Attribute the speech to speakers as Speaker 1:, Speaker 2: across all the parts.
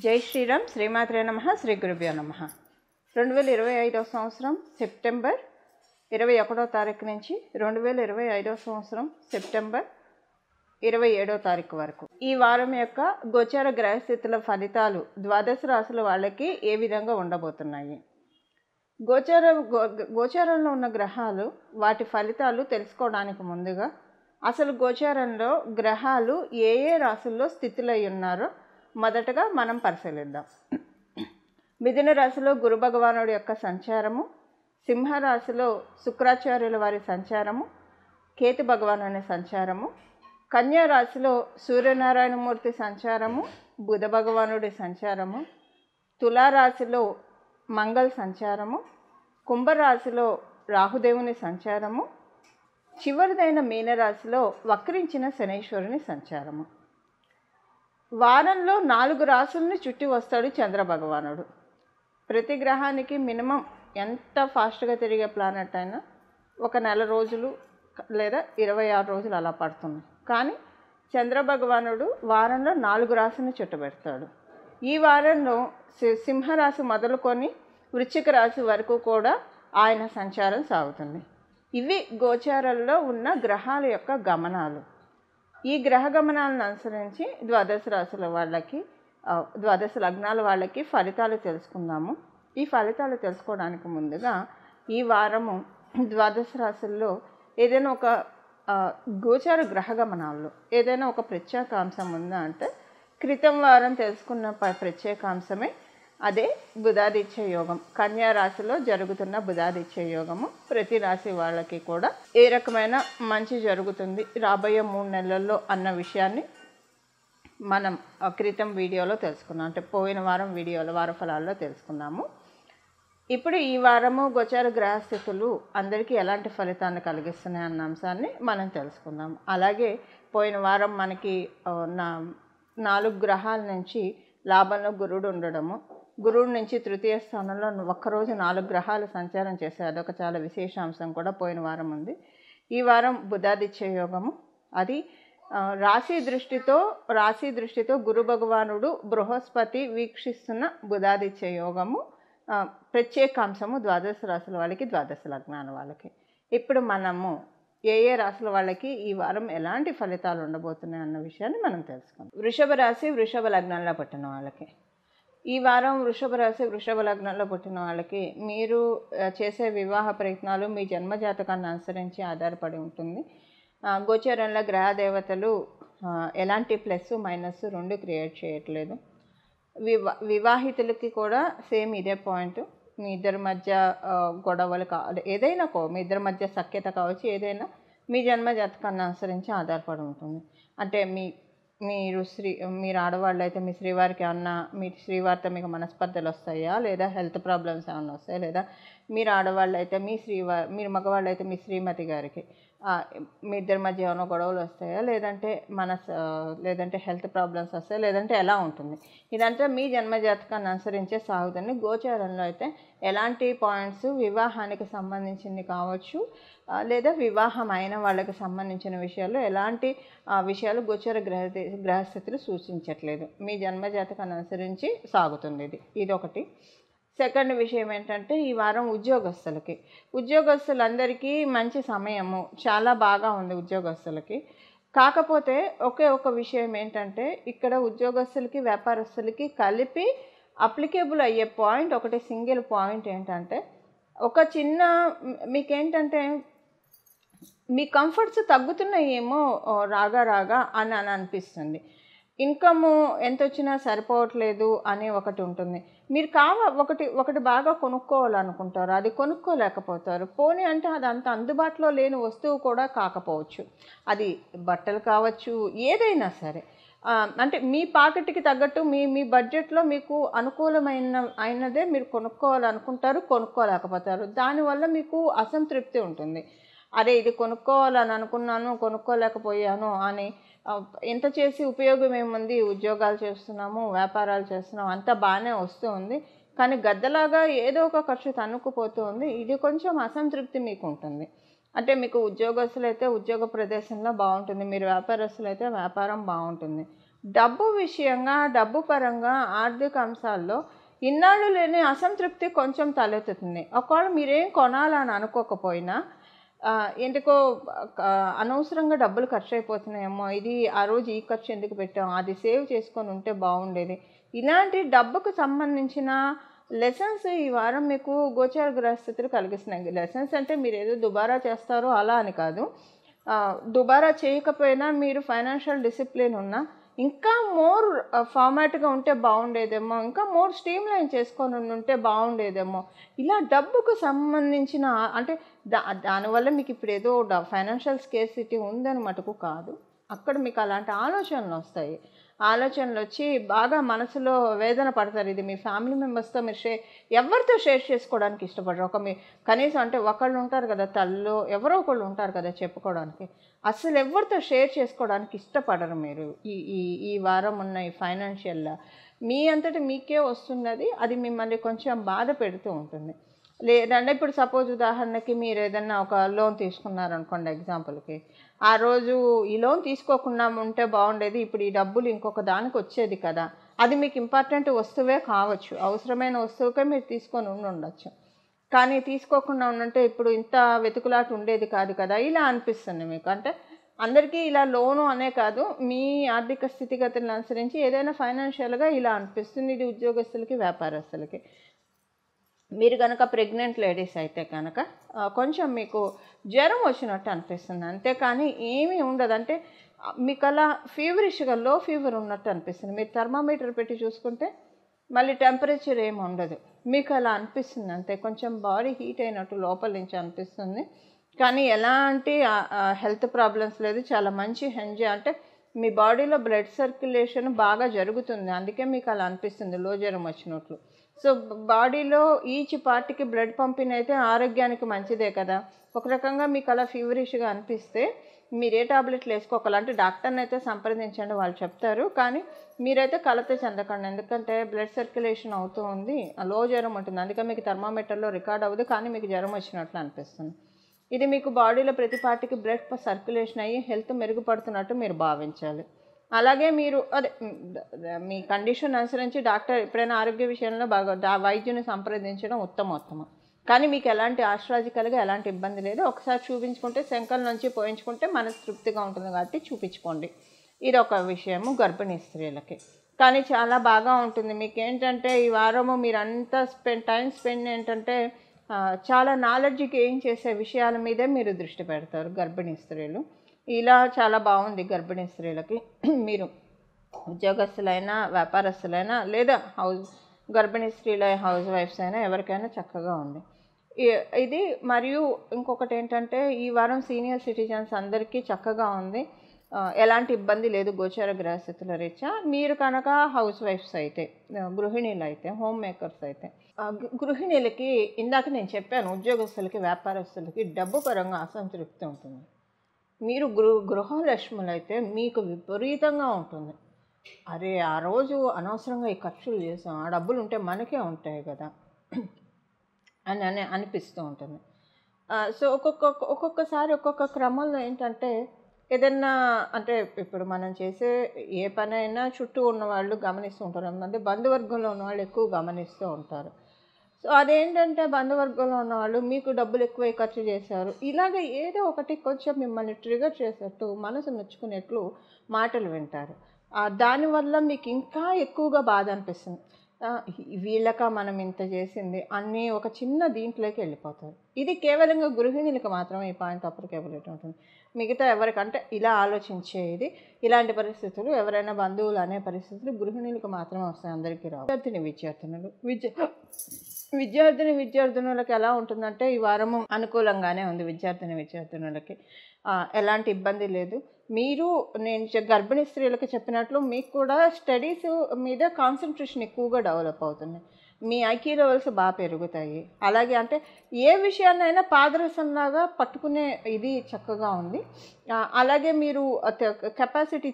Speaker 1: జై శ్రీరామ్. శ్రీమాత్రే నమః. శ్రీ గురుభ్యో నమః. 2025 సంవత్సరం సెప్టెంబర్ 21వ తారీఖు నుంచి 2025 సంవత్సరం సెప్టెంబర్ 27వ తారీఖు వరకు ఈ వారం యొక్క గోచార గ్రహస్థితుల ఫలితాలు ద్వాదశ రాశుల వాళ్ళకి ఏ విధంగా ఉండబోతున్నాయి? గోచారంలో ఉన్న గ్రహాలు వాటి ఫలితాలు తెలుసుకోవడానికి ముందుగా అసలు గోచారంలో గ్రహాలు ఏ ఏ రాశుల్లో స్థితులై ఉన్నారో మొదటగా మనం పరిశీలిద్దాం. మిథున రాశిలో గురు భగవానుడి యొక్క సంచారము, సింహరాశిలో శుక్రాచార్యుల వారి సంచారము, కేతు భగవానుని సంచారము, కన్యా రాశిలో సూర్యనారాయణమూర్తి సంచారము, బుధ భగవానుడి సంచారము, తులారాశిలో మంగళ సంచారము, కుంభరాశిలో రాహుదేవుని సంచారము, చివరిదైన మీనరాశిలో వక్రించిన శనీశ్వరుని సంచారము. వారంలో 4 రాశుల్ని చుట్టి వస్తాడు చంద్ర భగవానుడు. ప్రతి గ్రహానికి మినిమం ఎంత ఫాస్ట్గా తిరిగే ప్లానెట్ అయినా ఒక నెల రోజులు లేదా 26 రోజులు అలా పడుతుంది. కానీ చంద్ర భగవానుడు వారంలో 4 రాశుల్ని చుట్టబెడతాడు. ఈ వారంలో సింహరాశి మొదలుకొని వృశ్చిక రాశి వరకు కూడా ఆయన సంచారం సాగుతుంది. ఇవి గోచారంలో ఉన్న గ్రహాల యొక్క గమనాలు. ఈ గ్రహ గమనాలను అనుసరించి ద్వాదశ రాశుల వాళ్ళకి, ద్వాదశ లగ్నాల వాళ్ళకి ఫలితాలు తెలుసుకుందాము. ఈ ఫలితాలు తెలుసుకోవడానికి ముందుగా ఈ వారము ద్వాదశ రాశుల్లో ఏదైనా ఒక గోచార గ్రహ గమనాల్లో ఏదైనా ఒక ప్రత్యేకాంశం ఉందా అంటే క్రితం వారం తెలుసుకున్న ప్రత్యేకాంశమే అదే బుధాదిత్య యోగం. కన్యా రాశిలో జరుగుతున్న బుధాదిత్య యోగము ప్రతి రాశి వాళ్ళకి కూడా ఏ రకమైన మంచి జరుగుతుంది రాబోయే 3 నెలల్లో అన్న విషయాన్ని మనం క్రితం వీడియోలో తెలుసుకున్నాం. అంటే పోయిన వారం వీడియోలో వార ఫలాల్లో తెలుసుకున్నాము. ఇప్పుడు ఈ వారము గోచార గ్రహస్థితులు అందరికీ ఎలాంటి ఫలితాన్ని కలిగిస్తున్నాయి అన్న అంశాన్ని మనం తెలుసుకుందాం. అలాగే పోయిన వారం మనకి 4 గ్రహాల నుంచి లాభంలో గురుడు ఉండడము, గురువు నుంచి తృతీయ స్థానంలో ఒక్కరోజు 4 గ్రహాలు సంచారం చేశారు. అదొక చాలా విశేషాంశం కూడా పోయిన వారం ఉంది. ఈ వారం బుధాదిత్య యోగము, అది రాశి దృష్టితో గురు భగవానుడు బృహస్పతి వీక్షిస్తున్న బుధాదిత్య యోగము ప్రత్యేకాంశము ద్వాదశ రాశుల వాళ్ళకి, ద్వాదశ లగ్నాల వాళ్ళకి. ఇప్పుడు మనము ఏ ఏ రాశుల వాళ్ళకి ఈ వారం ఎలాంటి ఫలితాలు ఉండబోతున్నాయి అన్న విషయాన్ని మనం తెలుసుకుందాం. వృషభ రాశి, వృషభ లగ్నంలో పుట్టిన వాళ్ళకి ఈ వారం వృషభ రాశి, వృషభ లగ్నంలో పుట్టిన వాళ్ళకి మీరు చేసే వివాహ ప్రయత్నాలు మీ జన్మజాతకాన్ని అనుసరించి ఆధారపడి ఉంటుంది. గోచారంలో గ్రహ దేవతలు ఎలాంటి ప్లస్ మైనస్ 2 క్రియేట్ చేయట్లేదు. వివాహితులకి కూడా సేమ్ ఇదే పాయింట్. మీ ఇద్దరి మధ్య గొడవలు ఏదైనా మీ ఇద్దరి మధ్య సఖ్యత కావచ్చు, ఏదైనా మీ జన్మజాతకాన్ని అనుసరించి ఆధారపడి ఉంటుంది. అంటే మీరు ఆడవాళ్ళు అయితే మీ శ్రీవారికి ఏమన్నా, మీ శ్రీవారితో మీకు మనస్పర్ధలు వస్తాయా, లేదా హెల్త్ ప్రాబ్లమ్స్ ఏమన్నా వస్తాయా, లేదా మీరు ఆడవాళ్ళు అయితే మీరు మగవాళ్ళు అయితే మీ శ్రీమతి గారికి మీ ఇద్దరి మధ్య ఏమైనా గొడవలు వస్తాయా, లేదంటే హెల్త్ ప్రాబ్లమ్స్ వస్తాయా, లేదంటే ఎలా ఉంటుంది, ఇదంతా మీ జన్మజాతకాన్ని అనుసరించే సాగుతుంది. గోచారంలో అయితే ఎలాంటి పాయింట్స్ వివాహానికి సంబంధించింది కావచ్చు, లేదా వివాహం అయిన వాళ్ళకి సంబంధించిన విషయాల్లో ఎలాంటి విషయాలు గోచార గ్రహస్థితులు సూచించట్లేదు. మీ జన్మజాతకాన్ని అనుసరించి సాగుతుంది ఇది ఒకటి. సెకండ్ విషయం ఏంటంటే ఈ వారం ఉద్యోగస్తులందరికీ మంచి సమయము, చాలా బాగా ఉంది ఉద్యోగస్తులకి. కాకపోతే ఒక విషయం ఏంటంటే ఇక్కడ ఉద్యోగస్తులకి వ్యాపారస్తులకి కలిపి అప్లికేబుల్ అయ్యే పాయింట్ ఒకటి, సింగిల్ పాయింట్ ఏంటంటే ఒక చిన్న మీకేంటంటే మీ కంఫర్ట్స్ తగ్గుతున్నాయేమో రాగా అని అనిపిస్తుంది. ఇన్కమ్ ఎంత వచ్చినా సరిపోవట్లేదు అని ఒకటి ఉంటుంది. మీరు ఒకటి బాగా కొనుక్కోవాలనుకుంటారు, అది కొనుక్కోలేకపోతారు. పోనీ అంటే అది అంత అందుబాటులో లేని వస్తువు కూడా కాకపోవచ్చు, అది బట్టలు కావచ్చు, ఏదైనా సరే. అంటే మీ పాకెట్కి తగ్గట్టు మీ బడ్జెట్లో మీకు అయినదే మీరు కొనుక్కోవాలనుకుంటారు, కొనుక్కోలేకపోతారు. దానివల్ల మీకు అసంతృప్తి ఉంటుంది. అరే ఇది కొనుక్కోవాలని అనుకున్నాను, కొనుక్కోలేకపోయాను అని. ఎంత చేసి ఉపయోగం ఏముంది, ఉద్యోగాలు చేస్తున్నాము, వ్యాపారాలు చేస్తున్నాము, అంతా బాగానే వస్తూ ఉంది, కానీ గద్దలాగా ఏదో ఒక ఖర్చు తన్నుకుపోతూ ఉంది. ఇది కొంచెం అసంతృప్తి మీకు ఉంటుంది. అంటే మీకు ఉద్యోగస్తులైతే ఉద్యోగ ప్రదేశంలో బాగుంటుంది, మీరు వ్యాపారస్తులైతే వ్యాపారం బాగుంటుంది. డబ్బు విషయంగా, డబ్బు పరంగా, ఆర్థిక అంశాల్లో ఇన్నాళ్ళు లేని అసంతృప్తి కొంచెం తలెత్తుతుంది. ఒకవేళ మీరేం కొనాలని అనుకోకపోయినా ఎందుకో అనవసరంగా డబ్బులు ఖర్చయిపోతున్నాయేమో, ఇది ఆ రోజు ఈ ఖర్చు ఎందుకు పెట్టాం, అది సేవ్ చేసుకొని ఉంటే బాగుండేది. ఇలాంటి డబ్బుకు సంబంధించిన లెసన్స్ ఈ వారం మీకు గోచార గ్రహస్థితులు కలిగిస్తున్నాయి. లెసన్స్ అంటే మీరేదో దుబారా చేస్తారో అలా అని కాదు. దుబారా చేయకపోయినా మీరు ఫైనాన్షియల్ డిసిప్లిన్ ఉన్నా ఇంకా మోర్ ఫార్మాట్గా ఉంటే బాగుండేదేమో, ఇంకా మోర్ స్ట్రీమ్లైన్ చేసుకొని ఉంటే బాగుండేదేమో. ఇలా డబ్బుకు సంబంధించిన అంటే దానివల్ల మీకు ఇప్పుడు ఏదో ఫైనాన్షియల్ స్కేర్సిటీ ఉందని మటుకు కాదు. అక్కడ మీకు అలాంటి ఆలోచనలు వస్తాయి. ఆలోచనలు వచ్చి బాగా మనసులో వేదన పడతారు. ఇది మీ ఫ్యామిలీ మెంబర్స్తో మీరు ఎవరితో షేర్ చేసుకోవడానికి ఇష్టపడరు. మీ కనీసం అంటే ఒకళ్ళు ఉంటారు కదా, తల్లు ఎవరో ఒకళ్ళు ఉంటారు కదా చెప్పుకోవడానికి. అసలు ఎవరితో షేర్ చేసుకోవడానికి ఇష్టపడరు మీరు. ఈ ఈ ఈ వారం ఉన్న ఈ ఫైనాన్షియల్ మీ అంతటి మీకే వస్తున్నది. అది మిమ్మల్ని కొంచెం బాధ పెడుతూ ఉంటుంది. లేదంటే ఇప్పుడు సపోజ్ ఉదాహరణకి మీరు ఏదన్నా ఒక లోన్ తీసుకున్నారనుకోండి ఎగ్జాంపుల్కి, ఆ రోజు ఈ లోన్ తీసుకోకుండా ఉంటే బాగుండేది, ఇప్పుడు ఈ డబ్బులు ఇంకొక దానికి వచ్చేది కదా, అది మీకు ఇంపార్టెంట్ వస్తువే కావచ్చు, అవసరమైన వస్తువుకే మీరు తీసుకొని ఉండొచ్చు. కానీ తీసుకోకుండా ఉంటే ఇప్పుడు ఇంత వెతుకులాట ఉండేది కాదు కదా, ఇలా అనిపిస్తుంది మీకు. అంటే అందరికీ ఇలా లోను అనే కాదు, మీ ఆర్థిక స్థితిగతులను అనుసరించి ఏదైనా ఫైనాన్షియల్గా ఇలా అనిపిస్తుంది. ఇది ఉద్యోగస్తులకి, వ్యాపారస్తులకి. మీరు కనుక ప్రెగ్నెంట్ లేడీస్ అయితే కనుక కొంచెం మీకు జ్వరం వచ్చినట్టు అనిపిస్తుంది, అంతేకాని ఏమీ ఉండదు. అంటే మీకు అలా ఫీవరిష్గా లో ఫీవర్ ఉన్నట్టు అనిపిస్తుంది. మీరు థర్మామీటర్ పెట్టి చూసుకుంటే మళ్ళీ టెంపరేచర్ ఏమి ఉండదు, మీకు అలా అనిపిస్తుంది అంతే. కొంచెం బాడీ హీట్ అయినట్టు లోపల నుంచి అనిపిస్తుంది, కానీ ఎలాంటి హెల్త్ ప్రాబ్లమ్స్ లేదు. చాలా మంచి అంటే మీ బాడీలో బ్లడ్ సర్క్యులేషన్ బాగా జరుగుతుంది, అందుకే మీకు అలా అనిపిస్తుంది లో జ్వరం వచ్చినట్లు. సో బాడీలో ఈచ్ పార్ట్కి బ్లడ్ పంపిణీ అయితే ఆరోగ్యానికి మంచిదే కదా. ఒక రకంగా మీకు అలా ఫీవరిష్గా అనిపిస్తే మీరు ఏ టాబ్లెట్లు వేసుకోవాలంటే డాక్టర్ని అయితే సంప్రదించండి, వాళ్ళు చెప్తారు. కానీ మీరైతే కలత చెందకండి, ఎందుకంటే బ్లడ్ సర్క్యులేషన్ అవుతూ ఉంది, లో జ్వరం ఉంటుంది, అందుకే మీకు థర్మామీటర్లో రికార్డ్ అవ్వదు, కానీ మీకు జ్వరం వచ్చినట్లు అనిపిస్తుంది. ఇది మీకు బాడీలో ప్రతి పార్టీకి బ్లడ్ సర్క్యులేషన్ అయ్యి హెల్త్ మెరుగుపడుతున్నట్టు మీరు భావించాలి. అలాగే మీరు మీ కండిషన్ అనుసరించి డాక్టర్ ఎప్పుడైనా ఆరోగ్య విషయంలో బాగా వైద్యుని సంప్రదించడం ఉత్తమోత్తమం. కానీ మీకు ఎలాంటి ఆస్ట్రాలజికల్గా ఎలాంటి ఇబ్బంది లేదు. ఒకసారి చూపించుకుంటే శంకల నుంచి పోయించుకుంటే మనసు తృప్తిగా ఉంటుంది కాబట్టి చూపించుకోండి. ఇది ఒక విషయము గర్భిణీ స్త్రీలకి. కానీ చాలా బాగా ఉంటుంది. మీకు ఏంటంటే ఈ వారము మీరు అంతా టైం స్పెండ్ ఏంటంటే చాలా నాలెడ్జ్ గెయిన్ చేసే విషయాల మీదే మీరు దృష్టి పెడతారు గర్భిణీ స్త్రీలు. ఇలా చాలా బాగుంది గర్భిణీ స్త్రీలకి. మీరు ఉద్యోగస్తులైనా, వ్యాపారస్తులైనా, లేదా గర్భిణీ స్త్రీల హౌస్ వైఫ్స్ అయినా ఎవరికైనా చక్కగా ఉంది ఇది. మరియు ఇంకొకటి ఏంటంటే ఈ వారం సీనియర్ సిటిజన్స్ అందరికీ చక్కగా ఉంది, ఎలాంటి ఇబ్బంది లేదు గోచార గ్రహస్థితుల రీత్యా. మీరు కనుక హౌస్ వైఫ్స్ అయితే, గృహిణీలు అయితే, హోమ్ మేకర్స్ అయితే, గృహిణీలకి ఇందాక నేను చెప్పాను, ఉద్యోగస్తులకి, వ్యాపారస్తులకి డబ్బు పరంగా అసంతృప్తి ఉంటుంది. మీరు గృహలక్ష్ములు అయితే మీకు విపరీతంగా ఉంటుంది. అరే ఆ రోజు అనవసరంగా ఈ ఖర్చులు చేసాం, ఆ డబ్బులు ఉంటే మనకే ఉంటాయి కదా అని అనిపిస్తూ ఉంటుంది. సో ఒక్కొక్కసారి ఒక్కొక్క క్రమంలో ఏంటంటే ఏదన్నా అంటే ఇప్పుడు మనం చేసే ఏ పనైనా చుట్టూ ఉన్నవాళ్ళు గమనిస్తూ ఉంటారు, అంటే బంధువర్గంలో ఉన్నవాళ్ళు ఎక్కువ గమనిస్తూ ఉంటారు. సో అదేంటంటే బంధువర్గంలో ఉన్నవాళ్ళు మీకు డబ్బులు ఎక్కువ ఖర్చు చేశారు, ఇలాగ ఏదో ఒకటి కొంచెం మిమ్మల్ని ట్రిగర్ చేసేట్టు, మనసు నొచ్చుకునేట్లు మాటలు వింటారు. దానివల్ల మీకు ఇంకా ఎక్కువగా బాధ అనిపిస్తుంది. వీళ్ళక మనం ఇంత చేసింది అన్నీ ఒక చిన్న దీంట్లోకి వెళ్ళిపోతారు. ఇది కేవలంగా గృహిణులకు మాత్రమే ఈ పాయింట్ అప్లికేబిలిటీ ఉంటుంది. మిగతా ఎవరికంటే ఇలా ఆలోచించేది ఇలాంటి పరిస్థితులు ఎవరైనా బంధువులు అనే పరిస్థితులు గృహిణులకు మాత్రమే వస్తాయి, అందరికీ రావు. విద్యార్థినులకు ఎలా ఉంటుందంటే ఈ వారము అనుకూలంగానే ఉంది. విద్యార్థినులకి ఎలాంటి ఇబ్బంది లేదు. మీరు నేను గర్భిణీ స్త్రీలకు చెప్పినట్లు మీకు కూడా స్టడీస్ మీద కాన్సన్ట్రేషన్ ఎక్కువగా డెవలప్ అవుతుంది, మీ ఐక్యూ లెవెల్స్ బాగా పెరుగుతాయి. అలాగే అంటే ఏ విషయాన్నైనా పాదరసంలాగా పట్టుకునే ఇది చక్కగా ఉంది. అలాగే మీరు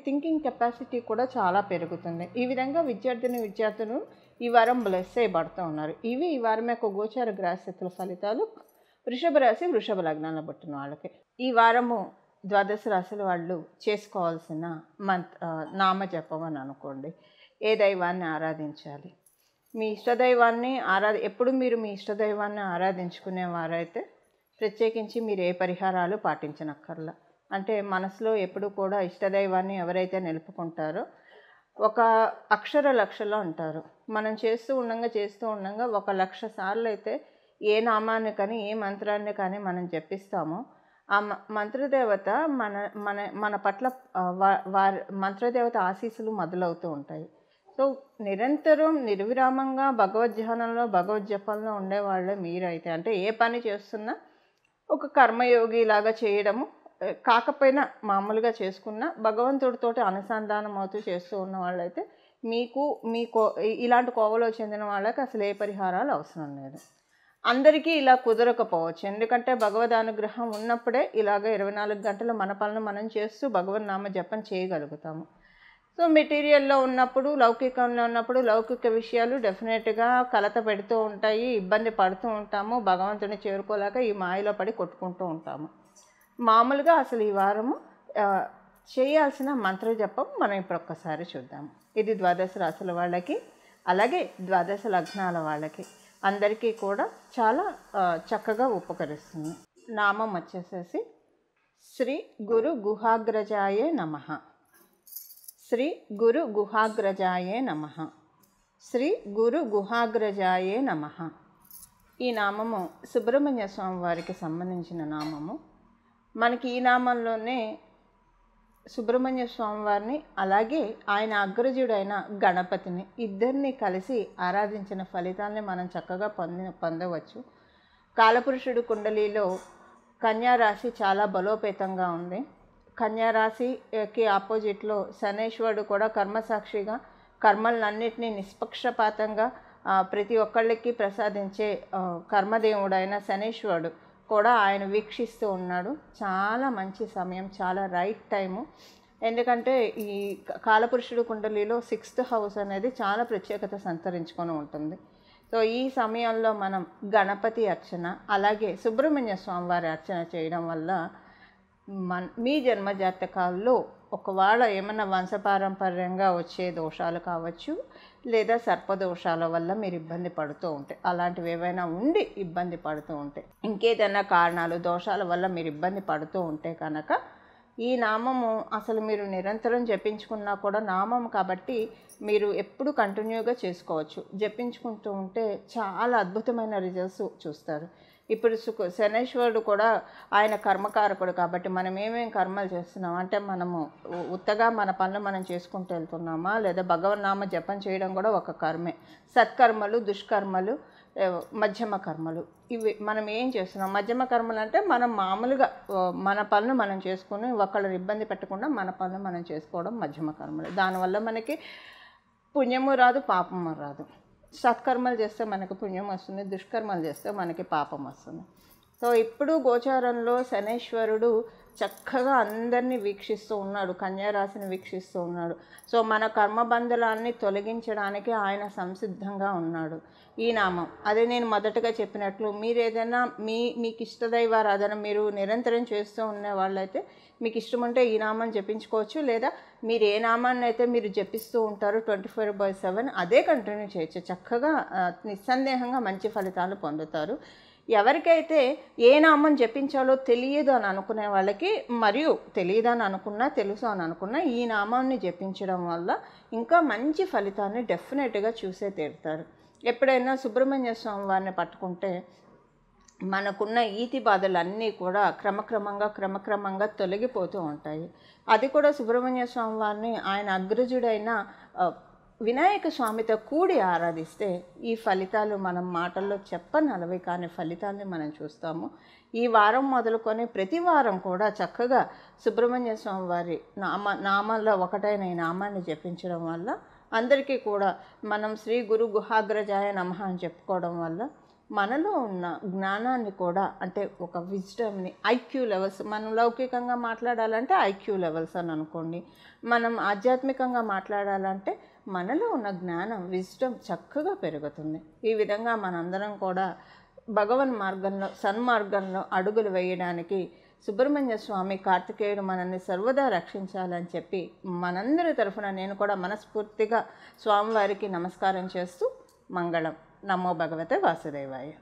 Speaker 1: థింకింగ్ కెపాసిటీ కూడా చాలా పెరుగుతుంది. ఈ విధంగా విద్యార్థులు ఈ వారం బ్లెస్ చేయబడుతూ ఉన్నారు. ఇవి ఈ వారం యొక్క గోచార గ్రహస్థితుల ఫలితాలు వృషభ రాశి, వృషభ లగ్నాలను పుట్టిన వాళ్ళకి. ఈ వారము ద్వాదశ రాశుల వాళ్ళు చేసుకోవాల్సిన నామజపం అని అనుకోండి. ఏ దైవాన్ని ఆరాధించాలి, మీ ఇష్టదైవాన్ని ఎప్పుడు మీరు మీ ఇష్టదైవాన్ని ఆరాధించుకునేవారైతే ప్రత్యేకించి మీరు ఏ పరిహారాలు పాటించనక్కర్లా. అంటే మనసులో ఎప్పుడు కూడా ఇష్టదైవాన్ని ఎవరైతే నిలుపుకుంటారో ఒక అక్షర లక్షలో అంటారు. మనం చేస్తూ ఉండంగా 1,00,000 సార్లు అయితే ఏ నామాన్ని కానీ ఏ మంత్రాన్ని కానీ మనం జపిస్తామో ఆ మంత్రదేవత మన మన మన పట్ల వారి మంత్రదేవత ఆశీస్సులు మొదలవుతూ ఉంటాయి. సో నిరంతరం నిర్విరామంగా భగవద్ధ్యానంలో భగవద్జపంలో ఉండేవాళ్ళే మీరైతే, అంటే ఏ పని చేస్తున్నా ఒక కర్మయోగి లాగా చేయడము కాకపోయినా మామూలుగా చేసుకున్న భగవంతుడితోటి అనుసంధానం అవుతూ చేస్తూ ఉన్న వాళ్ళైతే మీకు ఇలాంటి కోవలో చెందిన వాళ్ళకి అసలు ఏ పరిహారాలు అవసరం లేదు. అందరికీ ఇలా కుదరకపోవచ్చు, ఎందుకంటే భగవద్ అనుగ్రహం ఉన్నప్పుడే ఇలాగ 24 గంటలు మన పనులు మనం చేస్తూ భగవన్ నామ జపం చేయగలుగుతాము. సో మెటీరియల్లో ఉన్నప్పుడు, లౌకికంలో ఉన్నప్పుడు లౌకిక విషయాలు డెఫినెట్గా కలత పెడుతూ ఉంటాయి, ఇబ్బంది పడుతూ ఉంటాము, భగవంతుని చేరుకోలేక ఈ మాయలో పడి కొట్టుకుంటూ ఉంటాము. మామూలుగా అసలు ఈ వారము చేయాల్సిన మంత్ర జపం మనం ఇప్పుడు ఒక్కసారి చూద్దాము. ఇది ద్వాదశ రాశుల వాళ్ళకి, అలాగే ద్వాదశ లగ్నాల వాళ్ళకి అందరికీ కూడా చాలా చక్కగా ఉపకరిస్తుంది. నామం వచ్చేసేసి శ్రీ గురు గుహాగ్రజాయే నమః. శ్రీ గురు గుహాగ్రజాయే నమః. శ్రీ గురు గుహాగ్రజాయే నమః. ఈ నామము సుబ్రహ్మణ్య స్వామి వారికి సంబంధించిన నామము. మనకి ఈ నామంలోనే సుబ్రహ్మణ్య స్వామి వారిని అలాగే ఆయన అగ్రజుడైన గణపతిని ఇద్దరిని కలిసి ఆరాధించిన ఫలితాన్ని మనం చక్కగా పొందవచ్చు. కాలపురుషుడు కుండలిలో కన్యారాశి చాలా బలోపేతంగా ఉంది. కన్యారాశికి ఆపోజిట్లో శనేశ్వరుడు కూడా కర్మసాక్షిగా కర్మలన్నింటినీ నిష్పక్షపాతంగా ప్రతి ఒక్కళ్ళకి ప్రసాదించే కర్మదేవుడైన శనేశ్వరుడు కూడా ఆయన వీక్షిస్తూ ఉన్నాడు. చాలా మంచి సమయం, చాలా రైట్ టైము. ఎందుకంటే ఈ కాలపురుషుడు కుండలిలో 6th హౌస్ అనేది చాలా ప్రత్యేకత సంతరించుకొని ఉంటుంది. సో ఈ సమయంలో మనం గణపతి అర్చన అలాగే సుబ్రహ్మణ్య స్వామి వారి అర్చన చేయడం వల్ల మీ జన్మజాతకాల్లో ఒకవేళ ఏమన్నా వంశపారంపర్యంగా వచ్చే దోషాలు కావచ్చు, లేదా సర్పదోషాల వల్ల మీరు ఇబ్బంది పడుతూ ఉంటే, అలాంటివి ఏవైనా ఉండి ఇబ్బంది పడుతూ ఉంటే, ఇంకేదైనా కారణాలు దోషాల వల్ల మీరు ఇబ్బంది పడుతూ ఉంటే కనుక ఈ నామము అసలు మీరు నిరంతరం జపించుకున్నా కూడా నామం కాబట్టి మీరు ఎప్పుడు కంటిన్యూగా చేసుకోవచ్చు. జపించుకుంటూ ఉంటే చాలా అద్భుతమైన రిజల్ట్స్ చూస్తారు. ఇప్పుడు శనేశ్వరుడు కూడా ఆయన కర్మకారకుడు కాబట్టి మనం ఏమేమి కర్మలు చేస్తున్నాం అంటే మనము ఉత్తగా మన పనులు మనం చేసుకుంటూ వెళ్తున్నామా, లేదా భగవన్నామ జపం చేయడం కూడా ఒక కర్మే. సత్కర్మలు, దుష్కర్మలు, మధ్యమ కర్మలు, ఇవి మనం ఏం చేస్తున్నాం. మధ్యమ కర్మలు అంటే మనం మామూలుగా మన పనులు మనం చేసుకుని ఒకళ్ళని ఇబ్బంది పెట్టకుండా మన పనులు మనం చేసుకోవడం మధ్యమ కర్మలు. దానివల్ల మనకి పుణ్యము రాదు, పాపము రాదు. సత్కర్మలు చేస్తే మనకు పుణ్యం వస్తుంది, దుష్కర్మలు చేస్తే మనకి పాపం వస్తుంది. సో ఇప్పుడు గోచారంలో శనేశ్వరుడు చక్కగా అందరినీ వీక్షిస్తూ ఉన్నాడు, కన్యారాశిని వీక్షిస్తూ ఉన్నాడు. సో మన కర్మబంధులాన్ని తొలగించడానికి ఆయన సంసిద్ధంగా ఉన్నాడు. ఈ నామం అదే నేను మొదటగా చెప్పినట్లు మీరు ఏదైనా మీకు ఇష్టదైవారాధన మీరు నిరంతరం చేస్తూ ఉన్న వాళ్ళైతే మీకు ఇష్టం ఉంటే ఈ నామం జపించుకోవచ్చు, లేదా మీరు ఏ నామాన్ని అయితే మీరు జపిస్తూ ఉంటారో 24/7 అదే కంటిన్యూ చేయొచ్చు. చక్కగా నిస్సందేహంగా మంచి ఫలితాలు పొందుతారు. ఎవరికైతే ఏ నామం జపించాలో తెలియదు అని అనుకునే వాళ్ళకి, మరియు తెలియదని అనుకున్నా తెలుసు అని అనుకున్నా ఈ నామాన్ని జపించడం వల్ల ఇంకా మంచి ఫలితాన్ని డెఫినెట్గా చూసే తీరుతారు. ఎప్పుడైనా సుబ్రహ్మణ్య స్వామి వారిని పట్టుకుంటే మనకున్న ఈతి బాధలన్నీ కూడా క్రమక్రమంగా తొలగిపోతూ ఉంటాయి. అది కూడా సుబ్రహ్మణ్య స్వామి వారిని ఆయన అగ్రజుడైన వినాయక స్వామితో కూడి ఆరాధిస్తే ఈ ఫలితాలు మనం మాటల్లో చెప్పనలవి కానీ ఫలితాన్ని మనం చూస్తాము. ఈ వారం మొదలుకొని ప్రతి వారం కూడా చక్కగా సుబ్రహ్మణ్య స్వామి వారి నామాల్లో ఒకటైన ఈ నామాన్ని జపించడం వల్ల అందరికీ కూడా మనం శ్రీ గురు గుహాగ్రజాయ నమః అని చెప్పుకోవడం వల్ల మనలో ఉన్న జ్ఞానాన్ని కూడా, అంటే ఒక విజ్డమ్ని, ఐక్యూ లెవెల్స్, మనం లౌకికంగా మాట్లాడాలంటే ఐక్యూ లెవెల్స్ అని అనుకోండి, మనం ఆధ్యాత్మికంగా మాట్లాడాలంటే మనలో ఉన్న జ్ఞానం, విజ్డమ్ చక్కగా పెరుగుతుంది. ఈ విధంగా మనందరం కూడా భగవన్ మార్గంలో, సన్మార్గంలో అడుగులు వేయడానికి సుబ్రహ్మణ్య స్వామి కార్తికేయుడు మనల్ని సర్వదా రక్షించాలని చెప్పి మనందరి తరఫున నేను కూడా మనస్ఫూర్తిగా స్వామివారికి నమస్కారం చేస్తూ మంగళం. నమో భగవతే వాసుదేవాయ.